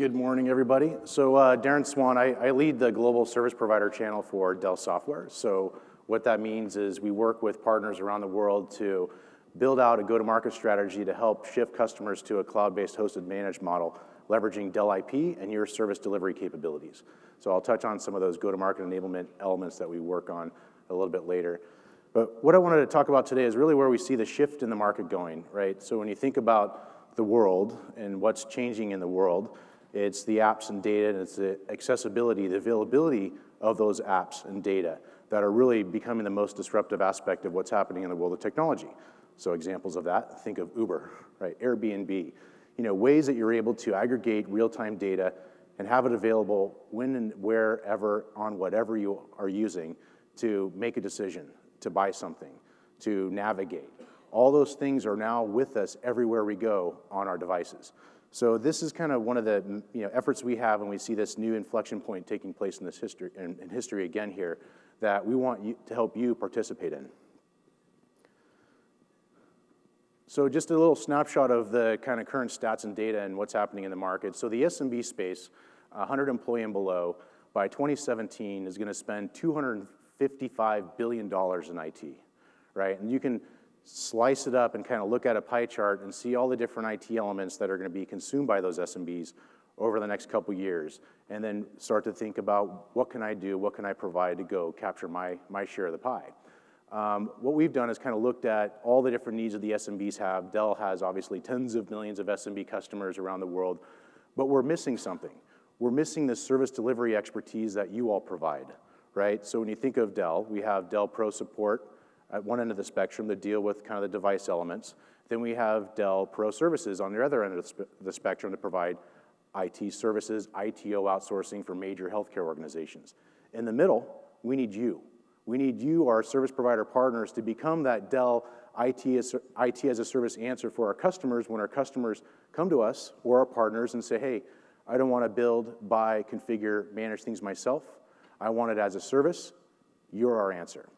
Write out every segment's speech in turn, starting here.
Good morning, everybody. So Darrin Swan, I lead the global service provider channel for Dell Software. So what that means is we work with partners around the world to build out a go-to-market strategy to help shift customers to a cloud-based hosted managed model, leveraging Dell IP and your service delivery capabilities. So I'll touch on some of those go-to-market enablement elements that we work on a little bit later. But what I wanted to talk about today is really where we see the shift in the market going, right? So when you think about the world and what's changing in the world, it's the apps and data, and it's the accessibility, the availability of those apps and data that are really becoming the most disruptive aspect of what's happening in the world of technology. So examples of that, think of Uber, right? Airbnb, ways that you're able to aggregate real-time data and have it available when and wherever on whatever you are using to make a decision, to buy something, to navigate. All those things are now with us everywhere we go on our devices. So this is kind of one of the efforts we have, and we see this new inflection point taking place in this history, in history again here, that we want to help you participate in. So just a little snapshot of the kind of current stats and data and what's happening in the market. So the SMB space, 100 employee and below, by 2017 is going to spend $255 billion in IT, right? And you can slice it up and kind of look at a pie chart and see all the different IT elements that are going to be consumed by those SMBs over the next couple years, and then start to think about what can I do, what can I provide to go capture my share of the pie. What we've done is kind of looked at all the different needs that the SMBs have. Dell has obviously tens of millions of SMB customers around the world, but we're missing something. We're missing the service delivery expertise that you all provide, right? So when you think of Dell, we have Dell Pro Support at one end of the spectrum to deal with kind of the device elements. Then we have Dell Pro Services on the other end of the spectrum to provide IT services, ITO outsourcing for major healthcare organizations. In the middle, we need you. We need you, our service provider partners, to become that Dell IT as a service answer for our customers when our customers come to us or our partners and say, hey, I don't want to build, buy, configure, manage things myself. I want it as a service. You're our answer.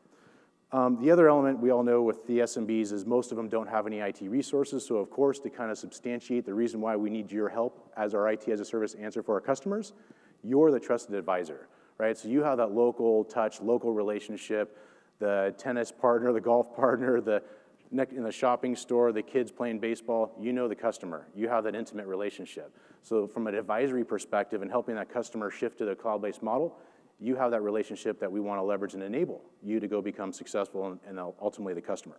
The other element we all know with the SMBs is most of them don't have any IT resources, so of course, to kind of substantiate the reason why we need your help as our IT as a service answer for our customers, you're the trusted advisor, right? So you have that local touch, local relationship, the tennis partner, the golf partner, in the shopping store, the kids playing baseball, you know the customer. You have that intimate relationship. So from an advisory perspective and helping that customer shift to the cloud-based model, you have that relationship that we want to leverage and enable you to go become successful and ultimately the customer.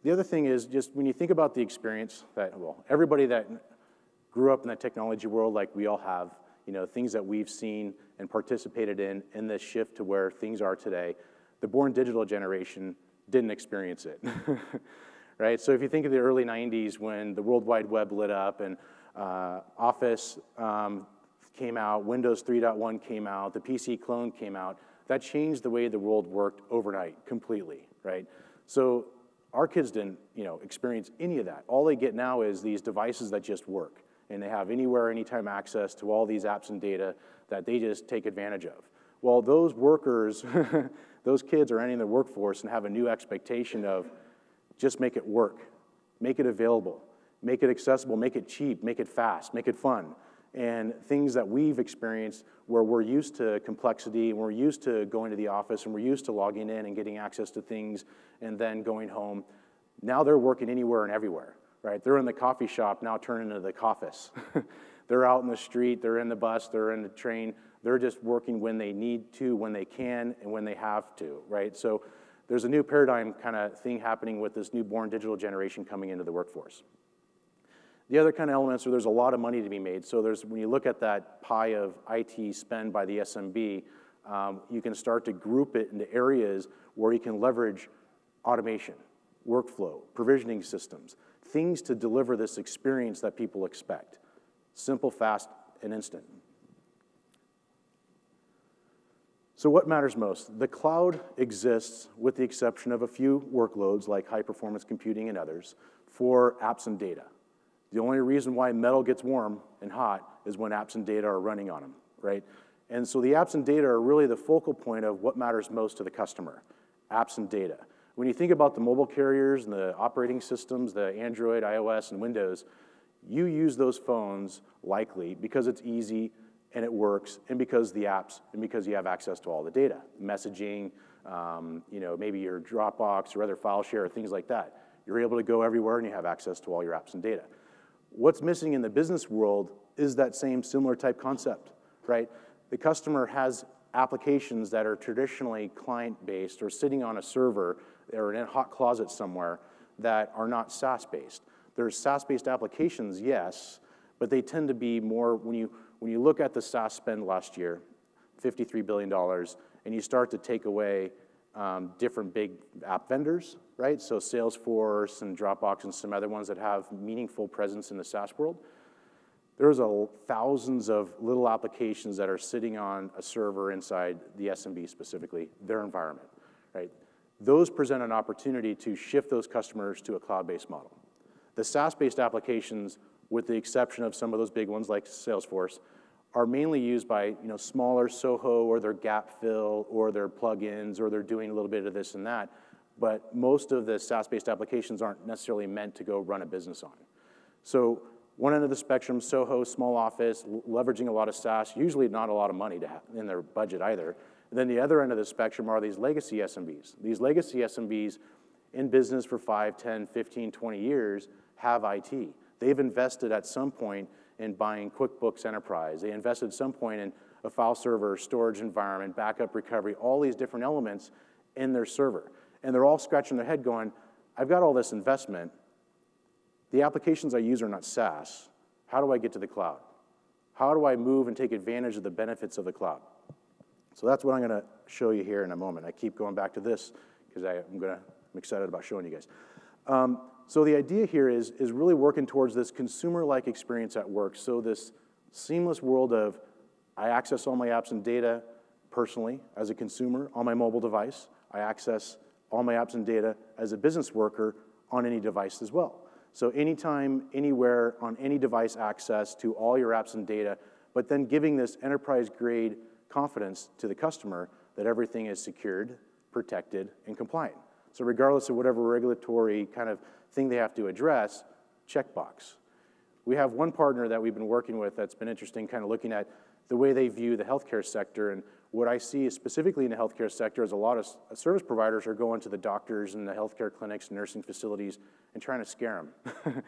The other thing is just when you think about the experience that, well, everybody that grew up in the technology world like we all have, things that we've seen and participated in this shift to where things are today, the born digital generation didn't experience it, right? So if you think of the early 90s when the World Wide Web lit up and Office came out, Windows 3.1 came out, the PC clone came out, that changed the way the world worked overnight completely, right? So our kids didn't, experience any of that. All they get now is these devices that just work, and they have anywhere, anytime access to all these apps and data that they just take advantage of. Well, those workers, those kids are entering the workforce and have a new expectation of just make it work, make it available, make it accessible, make it cheap, make it fast, make it fun. And things that we've experienced where we're used to complexity, and we're used to going to the office, and we're used to logging in and getting access to things and then going home. Now they're working anywhere and everywhere, right? They're in the coffee shop, now turning into the office. They're out in the street, they're in the bus, they're in the train. They're just working when they need to, when they can, and when they have to, right? So there's a new paradigm kind of thing happening with this newborn digital generation coming into the workforce. The other kind of elements are there's a lot of money to be made. So when you look at that pie of IT spend by the SMB, you can start to group it into areas where you can leverage automation, workflow, provisioning systems, things to deliver this experience that people expect. Simple, fast, and instant. So what matters most? The cloud exists with the exception of a few workloads like high-performance computing and others for apps and data. The only reason why metal gets warm and hot is when apps and data are running on them, right? And so the apps and data are really the focal point of what matters most to the customer, apps and data. When you think about the mobile carriers and the operating systems, the Android, iOS, and Windows, You use those phones likely because it's easy and it works, and because the apps, and because you have access to all the data, messaging, maybe your Dropbox or other file share, things like that. You're able to go everywhere and you have access to all your apps and data. What's missing in the business world is that same similar type concept, right? The customer has applications that are traditionally client-based or sitting on a server or in a hot closet somewhere that are not SaaS-based. There's SaaS-based applications, yes, but they tend to be more, when you look at the SaaS spend last year, $53 billion, and you start to take away different big app vendors, right? So Salesforce and Dropbox and some other ones that have meaningful presence in the SaaS world. There's thousands of little applications that are sitting on a server inside the SMB specifically, their environment, right? Those present an opportunity to shift those customers to a cloud-based model. The SaaS-based applications, with the exception of some of those big ones like Salesforce, are mainly used by smaller Soho or their gap fill or their plugins or they're doing a little bit of this and that, but most of the SaaS-based applications aren't necessarily meant to go run a business on. So one end of the spectrum, Soho, small office, leveraging a lot of SaaS, usually not a lot of money to have in their budget either. And then the other end of the spectrum are these legacy SMBs. These legacy SMBs in business for 5, 10, 15, 20 years have IT. They've invested at some point in buying QuickBooks Enterprise. They invested at some point in a file server, storage environment, backup recovery, all these different elements in their server. And they're all scratching their head going, I've got all this investment. The applications I use are not SaaS. How do I get to the cloud? How do I move and take advantage of the benefits of the cloud? So that's what I'm going to show you here in a moment. I keep going back to this because I'm excited about showing you guys. So the idea here is really working towards this consumer-like experience at work. So this seamless world of I access all my apps and data personally as a consumer on my mobile device. I access all my apps and data as a business worker on any device as well. So anytime, anywhere, on any device access to all your apps and data, but then giving this enterprise-grade confidence to the customer that everything is secured, protected, and compliant. So regardless of whatever regulatory kind of thing they have to address, checkbox. We have one partner that we've been working with that's been interesting, kind of looking at the way they view the healthcare sector. And what I see specifically in the healthcare sector is a lot of service providers are going to the doctors and the healthcare clinics, nursing facilities, and trying to scare them.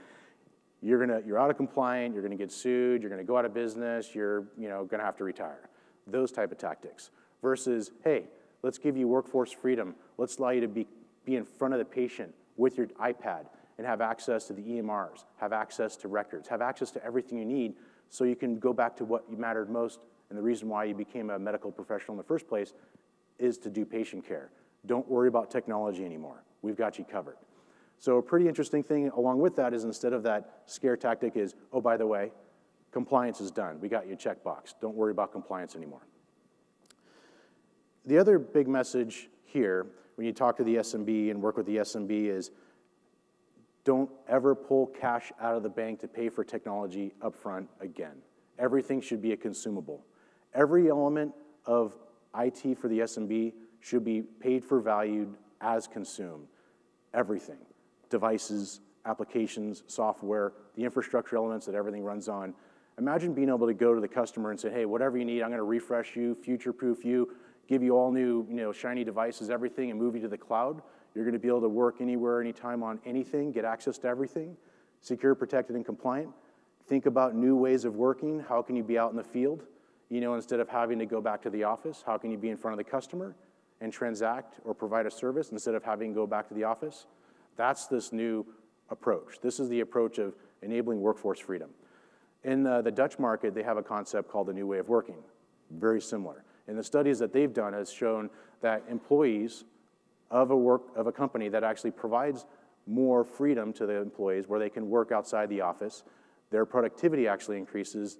You're out of compliant, you're gonna get sued, you're gonna go out of business, you're gonna have to retire. Those type of tactics. Versus, hey, let's give you workforce freedom. Let's allow you to be in front of the patient with your iPad and have access to the EMRs, have access to records, have access to everything you need so you can go back to what mattered most, and the reason why you became a medical professional in the first place is to do patient care. Don't worry about technology anymore. We've got you covered. So a pretty interesting thing along with that is instead of that scare tactic is, oh, by the way, compliance is done. We got you a checkbox. Don't worry about compliance anymore. The other big message here when you talk to the SMB and work with the SMB is don't ever pull cash out of the bank to pay for technology up front again. Everything should be a consumable. Every element of IT for the SMB should be paid for valued as consumed. Everything. Devices, applications, software, the infrastructure elements that everything runs on. Imagine being able to go to the customer and say, hey, whatever you need, I'm going to refresh you, future-proof you, give you all new, shiny devices, everything, and move you to the cloud. You're going to be able to work anywhere, anytime on anything, get access to everything, secure, protected, and compliant. Think about new ways of working. How can you be out in the field? Instead of having to go back to the office, how can you be in front of the customer and transact or provide a service instead of having to go back to the office? That's this new approach. This is the approach of enabling workforce freedom. In the Dutch market, they have a concept called the new way of working, very similar. And the studies that they've done has shown that employees of a company that actually provides more freedom to the employees where they can work outside the office, their productivity actually increases.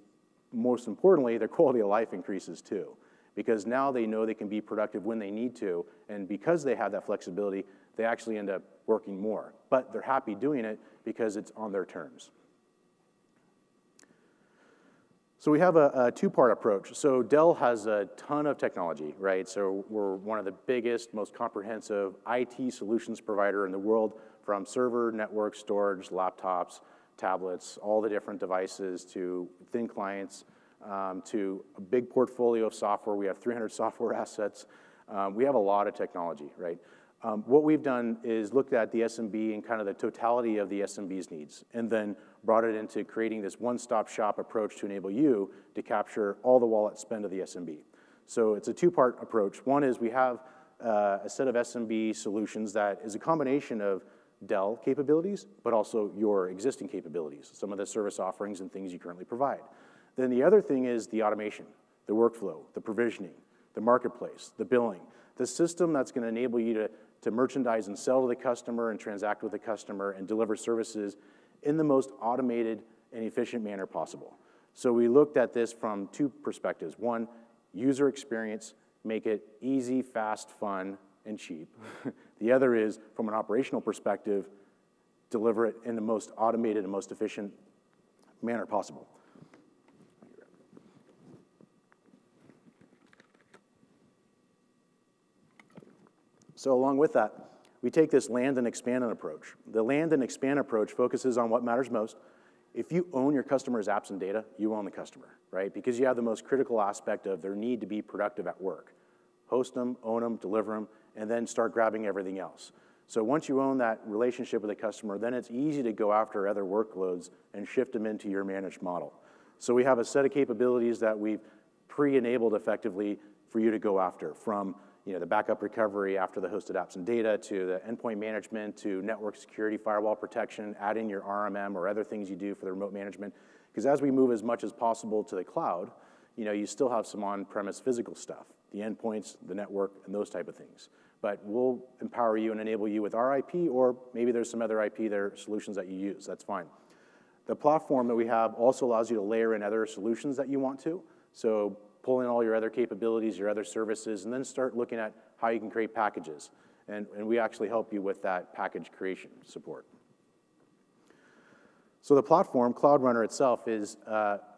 Most importantly, their quality of life increases too, because now they know they can be productive when they need to, and because they have that flexibility, they actually end up working more. But they're happy doing it because it's on their terms. So we have a two-part approach. So Dell has a ton of technology, right? So we're one of the biggest, most comprehensive IT solutions provider in the world, from server, network, storage, laptops, tablets, all the different devices, to thin clients, to a big portfolio of software. We have 300 software assets. We have a lot of technology, right? What we've done is looked at the SMB and kind of the totality of the SMB's needs, and then brought it into creating this one-stop shop approach to enable you to capture all the wallet spend of the SMB. So it's a two-part approach. One is we have a set of SMB solutions that is a combination of Dell capabilities, but also your existing capabilities, some of the service offerings and things you currently provide. Then the other thing is the automation, the workflow, the provisioning, the marketplace, the billing, the system that's going to enable you to merchandise and sell to the customer and transact with the customer and deliver services in the most automated and efficient manner possible. So we looked at this from two perspectives. One, user experience, make it easy, fast, fun, and cheap. The other is, from an operational perspective, deliver it in the most automated and most efficient manner possible. So along with that, we take this land and expand approach. The land and expand approach focuses on what matters most. If you own your customer's apps and data, you own the customer, right? Because you have the most critical aspect of their need to be productive at work. Host them, own them, deliver them, and then start grabbing everything else. So once you own that relationship with the customer, then it's easy to go after other workloads and shift them into your managed model. So we have a set of capabilities that we've pre-enabled effectively for you to go after, from the backup recovery after the hosted apps and data, to the endpoint management, to network security, firewall protection, add in your RMM or other things you do for the remote management. Because as we move as much as possible to the cloud, you still have some on-premise physical stuff, the endpoints, the network, and those type of things. But we'll empower you and enable you with our IP, or maybe there's some other IP there, solutions that you use. That's fine. The platform that we have also allows you to layer in other solutions that you want to. So pull in all your other capabilities, your other services, and then start looking at how you can create packages. And we actually help you with that package creation support. So the platform, Cloud Runner itself, is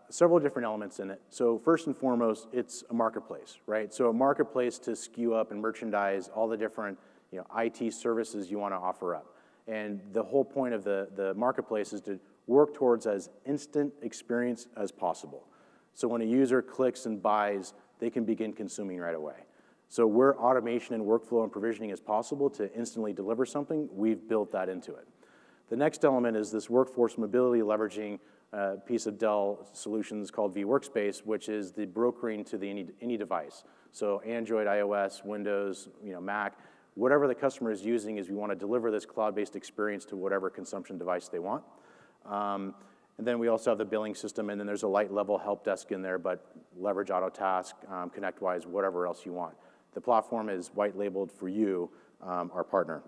several different elements in it. So first and foremost, it's a marketplace, right? So a marketplace to SKU up and merchandise all the different IT services you want to offer up. And the whole point of the marketplace is to work towards as instant experience as possible. So when a user clicks and buys, they can begin consuming right away. So where automation and workflow and provisioning is possible to instantly deliver something, we've built that into it. The next element is this workforce mobility, leveraging a piece of Dell solutions called vWorkspace, which is the brokering to any device. So Android, iOS, Windows, Mac, whatever the customer is using, is we want to deliver this cloud-based experience to whatever consumption device they want. And then we also have the billing system, and then there's a light-level help desk in there, but leverage AutoTask, ConnectWise, whatever else you want. The platform is white-labeled for you, our partner.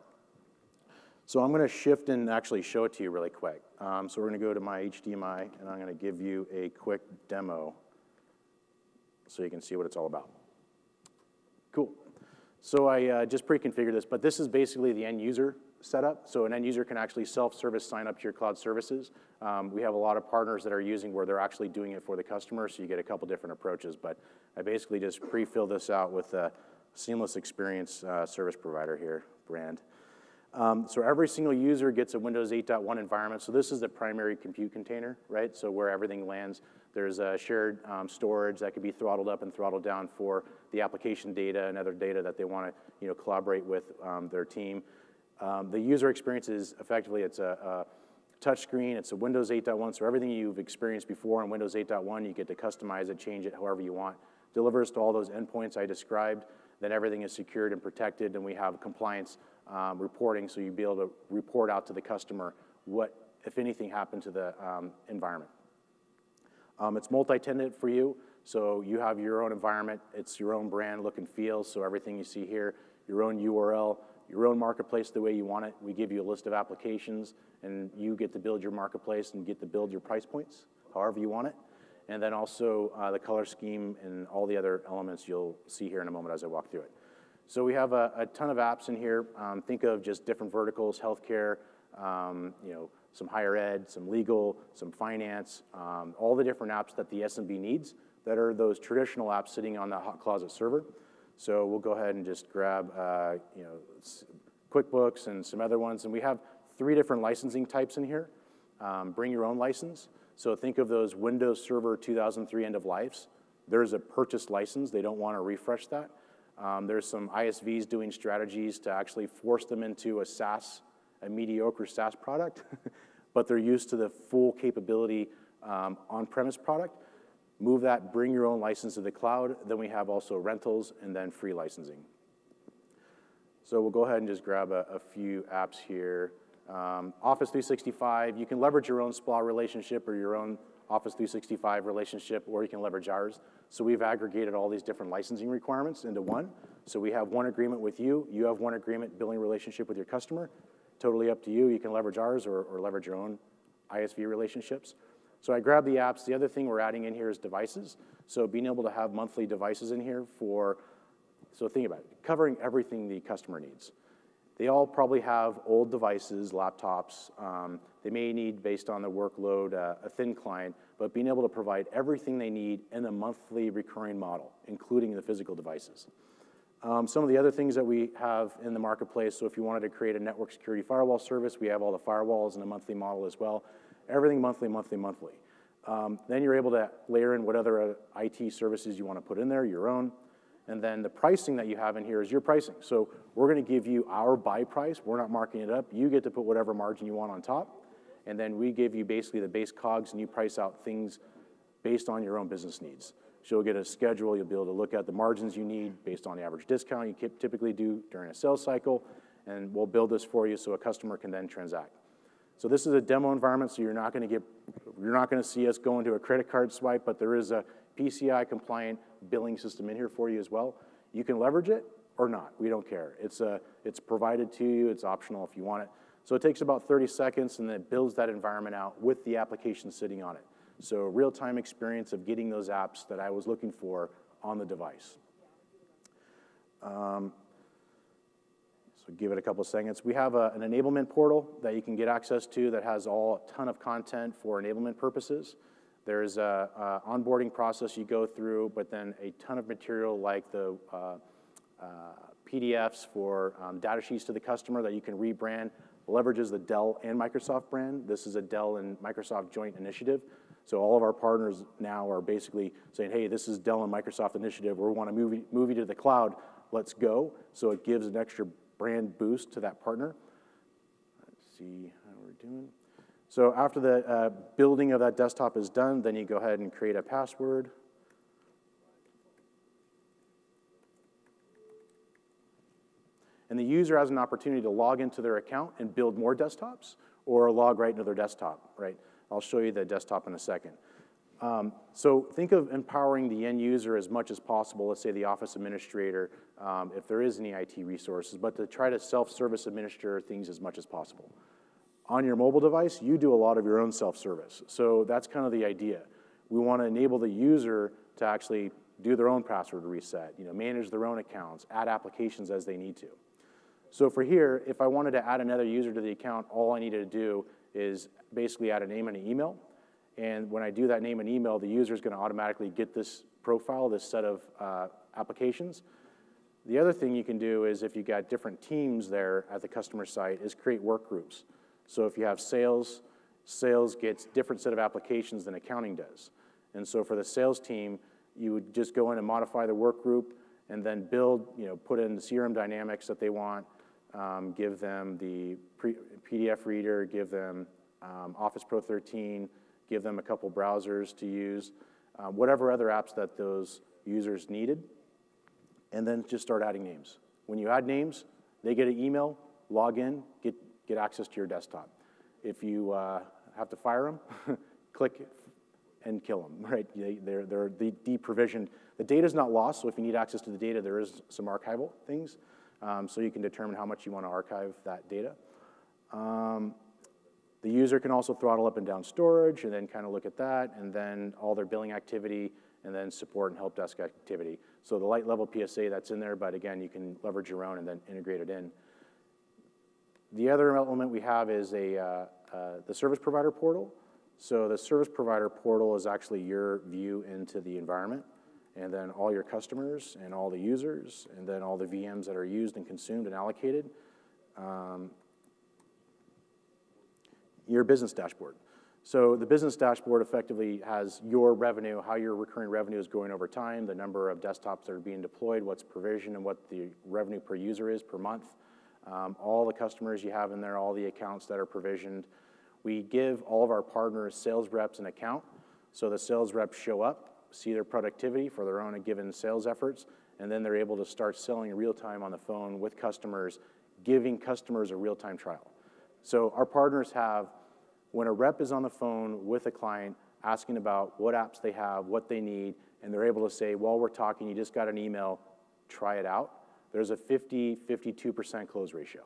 So I'm going to shift and actually show it to you really quick. So we're going to go to my HDMI, and I'm going to give you a quick demo so you can see what it's all about. Cool. So I just pre-configured this, but this is basically the end user setup. So an end user can actually self-service sign up to your cloud services. We have a lot of partners that are using where they're actually doing it for the customer, so you get a couple different approaches. But I basically just pre-fill this out with a seamless experience service provider here, brand. So every single user gets a Windows 8.1 environment. So this is the primary compute container, right? So where everything lands. There's a shared storage that can be throttled up and throttled down for the application data and other data that they want to collaborate with their team. The user experience is effectively, it's a touch screen. It's a Windows 8.1, so everything you've experienced before on Windows 8.1, you get to customize it, change it however you want. Delivers to all those endpoints I described. Then everything is secured and protected, and we have compliance reporting, so you'll be able to report out to the customer what, if anything, happened to the environment. It's multi-tenant for you, so you have your own environment. It's your own brand, look and feel, so everything you see here, your own URL, your own marketplace the way you want it. We give you a list of applications, and you get to build your marketplace and get to build your price points however you want it. And then also the color scheme and all the other elements you'll see here in a moment as I walk through it. So we have a ton of apps in here. Think of just different verticals, healthcare, some higher ed, some legal, some finance, all the different apps that the SMB needs that are those traditional apps sitting on that hot closet server. So we'll go ahead and just grab QuickBooks and some other ones. And we have 3 different licensing types in here. bring your own license. So think of those Windows Server 2003 end of lives. There's a purchased license. They don't want to refresh that. There's some ISVs doing strategies to actually force them into a SaaS, a mediocre SaaS product, but they're used to the full capability on-premise product. Move that, bring your own license to the cloud. Then we have also rentals and then free licensing. So we'll go ahead and just grab a few apps here. Office 365, you can leverage your own SPLA relationship or your own Office 365 relationship, or you can leverage ours. So we've aggregated all these different licensing requirements into one. So we have one agreement with you. You have one agreement billing relationship with your customer. Totally up to you. You can leverage ours or leverage your own ISV relationships. So I grabbed the apps. The other thing we're adding in here is devices. So being able to have monthly devices in here for, so think about it, covering everything the customer needs. They all probably have old devices, laptops. They may need, based on the workload, a thin client, but being able to provide everything they need in a monthly recurring model, including the physical devices. Some of the other things that we have in the marketplace, so if you wanted to create a network security firewall service, we have all the firewalls in a monthly model as well. Everything monthly, monthly, monthly. Then you're able to layer in what other IT services you want to put in there, your own. And then the pricing that you have in here is your pricing. So we're going to give you our buy price. We're not marking it up. You get to put whatever margin you want on top. And then we give you basically the base COGS, and you price out things based on your own business needs. So you'll get a schedule. You'll be able to look at the margins you need based on the average discount you typically do during a sales cycle. And we'll build this for you so a customer can then transact. So this is a demo environment, so you're not going to see us go into a credit card swipe, but there is a PCI compliant billing system in here for you as well. You can leverage it or not. We don't care. It's provided to you. It's optional if you want it. So it takes about 30 seconds, and then it builds that environment out with the application sitting on it. So real-time experience of getting those apps that I was looking for on the device. So give it a couple seconds. We have an enablement portal that you can get access to that has a ton of content for enablement purposes. There's a onboarding process you go through, but then a ton of material like the PDFs for data sheets to the customer that you can rebrand. Leverages the Dell and Microsoft brand. This is a Dell and Microsoft joint initiative. So all of our partners now are basically saying, hey, this is Dell and Microsoft initiative. We want to move you to the cloud. Let's go. So it gives an extra brand boost to that partner. Let's see how we're doing. So after the building of that desktop is done, then you go ahead and create a password. And the user has an opportunity to log into their account and build more desktops or log right into their desktop, right? I'll show you the desktop in a second. So think of empowering the end user as much as possible, let's say the office administrator, if there is any IT resources, but to try to self-service administer things as much as possible. On your mobile device, you do a lot of your own self-service. So that's kind of the idea. We want to enable the user to actually do their own password reset, manage their own accounts, add applications as they need to. So for here, if I wanted to add another user to the account, all I needed to do is basically add a name and an email. And when I do that name and email, the user is going to automatically get this profile, this set of applications. The other thing you can do is if you got different teams there at the customer site is create work groups. So if you have sales, sales gets different set of applications than accounting does. And so for the sales team, you would just go in and modify the work group and then build, put in the CRM dynamics that they want, give them the PDF reader, give them Office Pro 13, give them a couple browsers to use, whatever other apps that those users needed, and then just start adding names. When you add names, they get an email, log in, get access to your desktop. If you have to fire them, click and kill them, right? They're deprovisioned. The data's not lost, so if you need access to the data, there is some archival things, so you can determine how much you want to archive that data. The user can also throttle up and down storage and then kind of look at that, and then all their billing activity, and then support and help desk activity. So the light level PSA that's in there, but again, you can leverage your own and then integrate it in. The other element we have is the service provider portal. So the service provider portal is actually your view into the environment, and then all your customers and all the users, and then all the VMs that are used and consumed and allocated. your business dashboard. So the business dashboard effectively has your revenue, how your recurring revenue is growing over time, the number of desktops that are being deployed, what's provisioned, and what the revenue per user is per month. All the customers you have in there, all the accounts that are provisioned. We give all of our partners, sales reps, an account. So the sales reps show up, see their productivity for their own given sales efforts, and then they're able to start selling real time on the phone with customers, giving customers a real-time trial. So our partners have, when a rep is on the phone with a client asking about what apps they have, what they need, and they're able to say, while we're talking, you just got an email, try it out, there's a 52% close ratio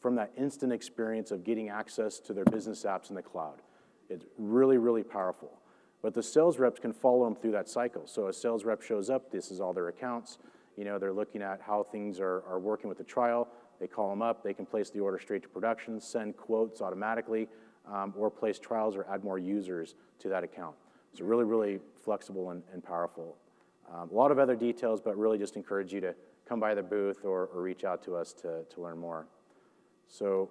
from that instant experience of getting access to their business apps in the cloud. It's really, really powerful. But the sales reps can follow them through that cycle. So a sales rep shows up, this is all their accounts, you know, they're looking at how things are working with the trial, they call them up, they can place the order straight to production, send quotes automatically, or place trials or add more users to that account. So really, really flexible and powerful. A lot of other details, but really just encourage you to come by the booth or reach out to us to learn more. So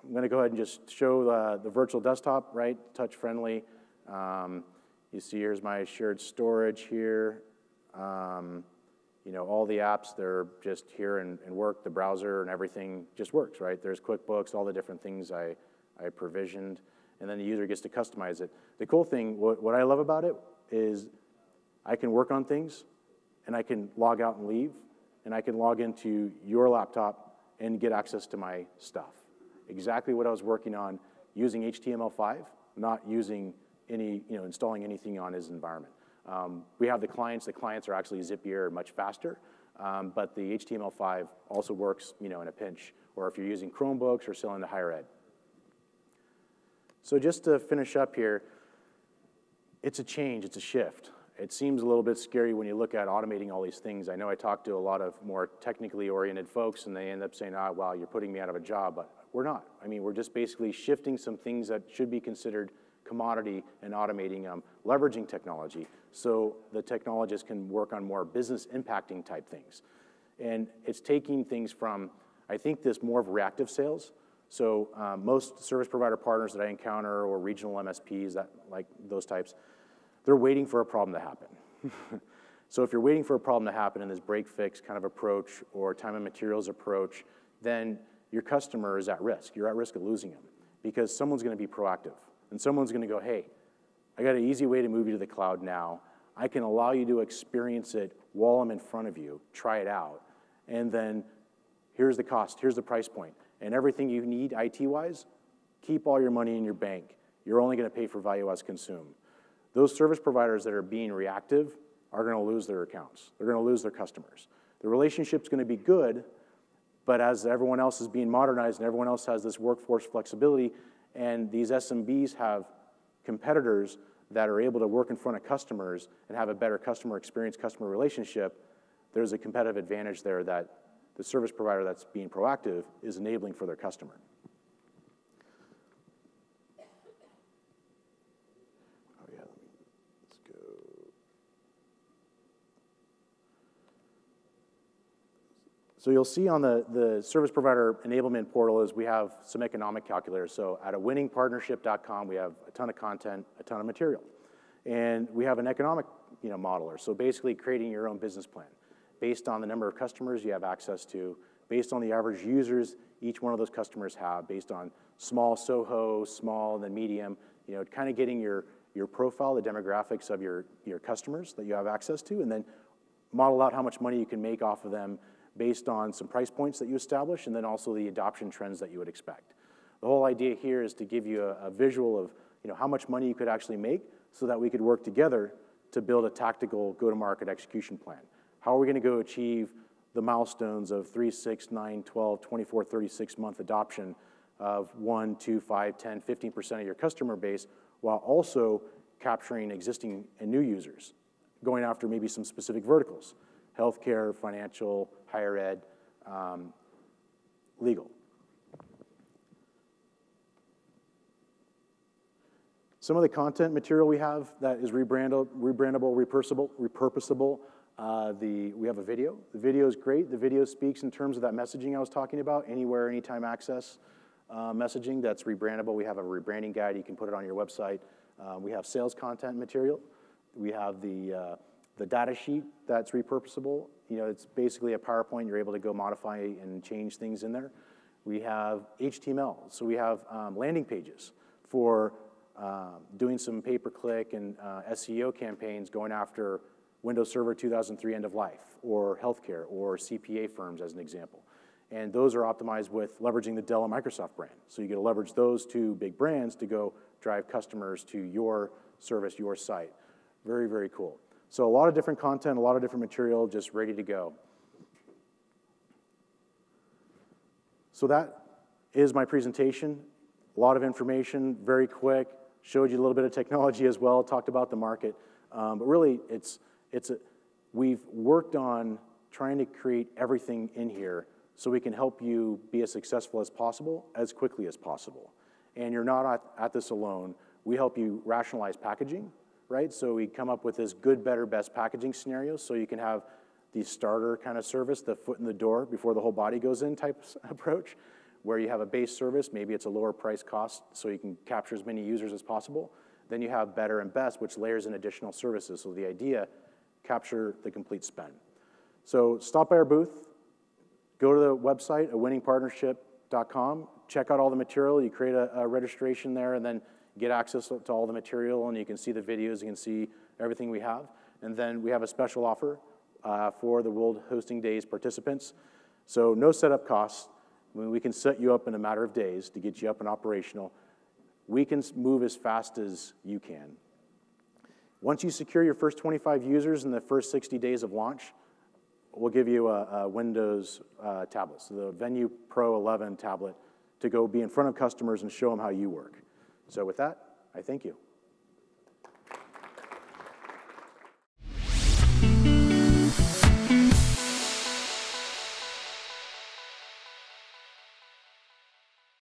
I'm gonna go ahead and just show the virtual desktop, right? Touch friendly. You see here's my shared storage here. You know, all the apps, they're just here and work, the browser and everything just works, right? There's QuickBooks, all the different things I provisioned, and then the user gets to customize it. The cool thing, what I love about it is I can work on things, and I can log out and leave, and I can log into your laptop and get access to my stuff. Exactly what I was working on using HTML5, not using any, you know, installing anything on his environment. We have the clients are actually zippier, much faster, but the HTML5 also works, you know, in a pinch, or if you're using Chromebooks or selling to higher ed. So just to finish up here, it's a change, it's a shift. It seems a little bit scary when you look at automating all these things. I know I talked to a lot of more technically oriented folks, and they end up saying, wow, you're putting me out of a job, but we're not. I mean, we're just basically shifting some things that should be considered commodity and automating them, leveraging technology so the technologists can work on more business impacting type things. And it's taking things from, I think, this more of reactive sales. So most service provider partners that I encounter or regional MSPs, that like those types, they're waiting for a problem to happen. So if you're waiting for a problem to happen in this break-fix kind of approach or time and materials approach, then your customer is at risk. You're at risk of losing them because someone's gonna be proactive and someone's gonna go, hey, I got an easy way to move you to the cloud now. I can allow you to experience it while I'm in front of you, try it out, and then here's the cost, here's the price point, and everything you need IT-wise, keep all your money in your bank. You're only gonna pay for value as consumed. Those service providers that are being reactive are gonna lose their accounts. They're gonna lose their customers. The relationship's gonna be good, but as everyone else is being modernized and everyone else has this workforce flexibility, and these SMBs have competitors that are able to work in front of customers and have a better customer experience, customer relationship, there's a competitive advantage there that the service provider that's being proactive is enabling for their customer. Oh yeah, let's go. So you'll see on the service provider enablement portal is we have some economic calculators. So at a winningpartnership.com, we have a ton of content, a ton of material. And we have an economic modeler. So basically creating your own business plan based on the number of customers you have access to, based on the average users each one of those customers have, based on small SOHO, small, and then medium, kind of getting your profile, the demographics of your customers that you have access to, and then model out how much money you can make off of them based on some price points that you establish, and then also the adoption trends that you would expect. The whole idea here is to give you a visual of how much money you could actually make so that we could work together to build a tactical go-to-market execution plan. How are we going to go achieve the milestones of 3, 6, 9, 12, 24, 36-month adoption of 1, 2, 5, 10, 15% of your customer base while also capturing existing and new users, going after maybe some specific verticals, healthcare, financial, higher ed, legal. Some of the content material we have that is rebrandable, repurposable. We have a video. The video is great. The video speaks in terms of that messaging I was talking about, anywhere, anytime access. messaging that's rebrandable. We have a rebranding guide. You can put it on your website. We have sales content material. We have the data sheet that's repurposable. You know, it's basically a PowerPoint. You're able to go modify and change things in there. We have HTML. So we have landing pages for doing some pay-per-click and SEO campaigns going after Windows Server 2003 end of life, or healthcare, or CPA firms as an example. And those are optimized with leveraging the Dell and Microsoft brand. So you get to leverage those two big brands to go drive customers to your service, your site. Very, very cool. So a lot of different content, a lot of different material just ready to go. So that is my presentation. A lot of information, very quick. Showed you a little bit of technology as well, talked about the market. But really, we've worked on trying to create everything in here so we can help you be as successful as possible, as quickly as possible. And you're not at this alone. We help you rationalize packaging, right? So we come up with this good, better, best packaging scenario so you can have the starter kind of service, the foot in the door before the whole body goes in type approach, where you have a base service, maybe it's a lower price cost so you can capture as many users as possible. Then you have better and best, which layers in additional services. So the idea, capture the complete spend. So stop by our booth, go to the website, awinningpartnership.com, check out all the material. You create a registration there and then get access to all the material, and you can see the videos, you can see everything we have. And then we have a special offer for the World Hosting Days participants. So no setup costs. We can set you up in a matter of days to get you up and operational. We can move as fast as you can. Once you secure your first 25 users in the first 60 days of launch, we'll give you a Windows tablet, so the Venue Pro 11 tablet, to go be in front of customers and show them how you work. So with that, I thank you.